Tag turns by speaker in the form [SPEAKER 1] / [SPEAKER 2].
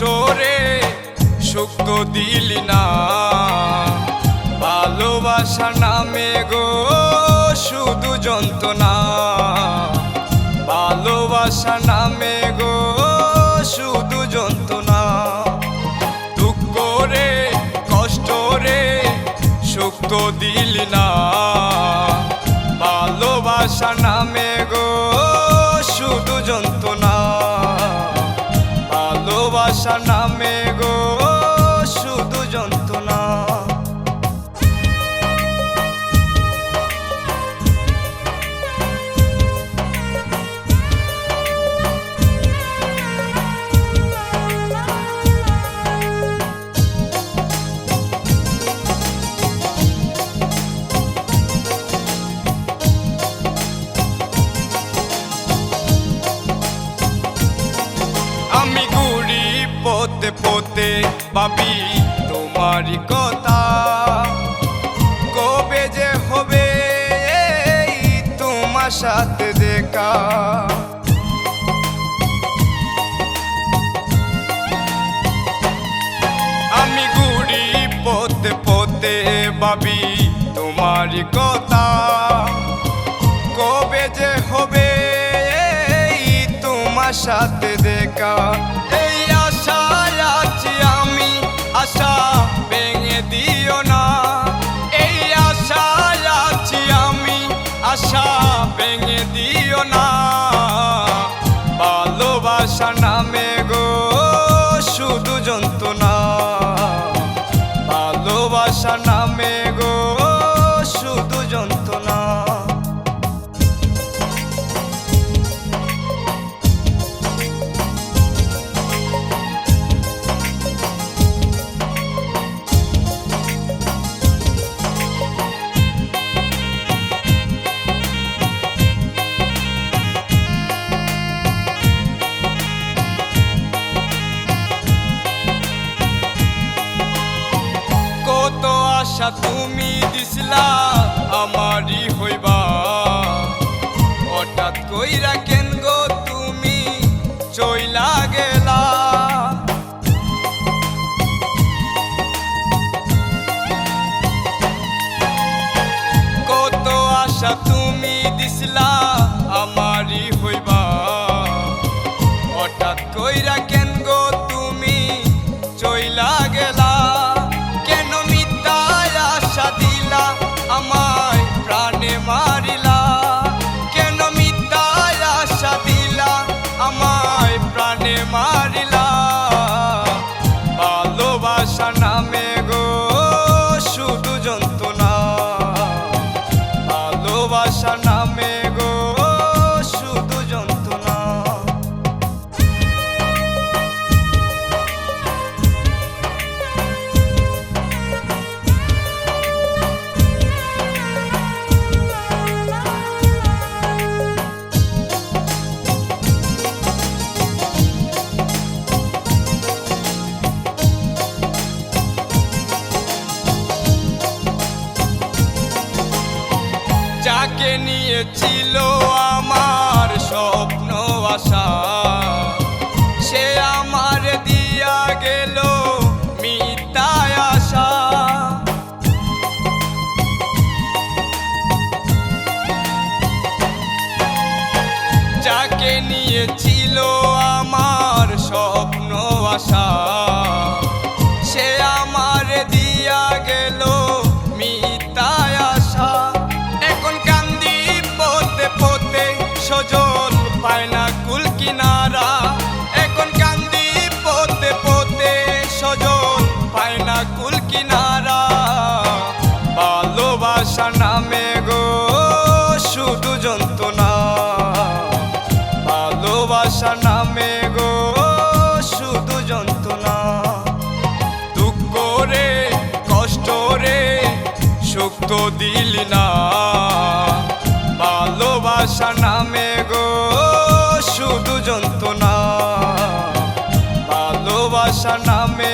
[SPEAKER 1] কষ্ট রে সুখ তো দিলি না, ভালোবাসা নামে গো শুধু যন্ত্রণা, ভালোবাসা নামে গো শুধু যন্ত্রণা। দুঃখ রে কষ্ট রে সুখ তো দিলি না, ভালোবাসা নামে গো শুধু যন্ত্রণা, ভালোবাসা নামে গো শুধু যন্ত্রণা। আমি ঘুরি পথে পথে ভাবি তোমারই কথা, কবে যে হবে এই তোমার সাথে দেখা। আমি ঘুরি পথে পথে ভাবি তোমারই কথা, কবে যে হবে তোমার সাথে দেখা। এই আশায় আছি আমি, আশা ভেঙে দিও না। এই আশায় আছি আমি, আশা ভেঙে দিও না। ভালোবাসা নামে গো শুধু যন্ত্রণা, ভালোবাসা নামে গো শুধু যন্ত্রণা। কত আশা তুমি দিছিলা আমারই হইবা, হঠাৎ কইরা কেন গো তুমি চইলা গেলা। কত আশা তুমি দিছিলা আমারই হইবা, হঠাৎ কইরা কেন গো তুমি চইলা গেলা। দিলা আমায় প্রাণে মারিলা, কেন মিথ্যায় আশা দিলা আমায় প্রাণে মারিলা। ভালোবাসা নামে গো শুধু যন্ত্রণা, ভালোবাসা নামে গো শুধু যন্ত্রণা। যাকে নিয়েছিল আমার স্বপ্ন আশা, সে আমার দিয়া গেল মিথ্যায় আশা। যাকে নিয়েছিল আমার স্বপ্ন আশা, সে আমার দিয়া গেল মিথ্যায় আশা। সজল পায় না কুল কিনারা, এখন কান্দি পথে পথে সজল পায় না কুল কিনারা। ভালোবাসা নামে গো শুধু যন্ত্রণা, ভালোবাসা নামে গো শুধু যন্ত্রণা। দুঃখ রে কষ্ট রে সুখ তো দিলি না, ভালোবাসা নামে গো শুধু যন্ত্রণা, ভালোবাসা নামে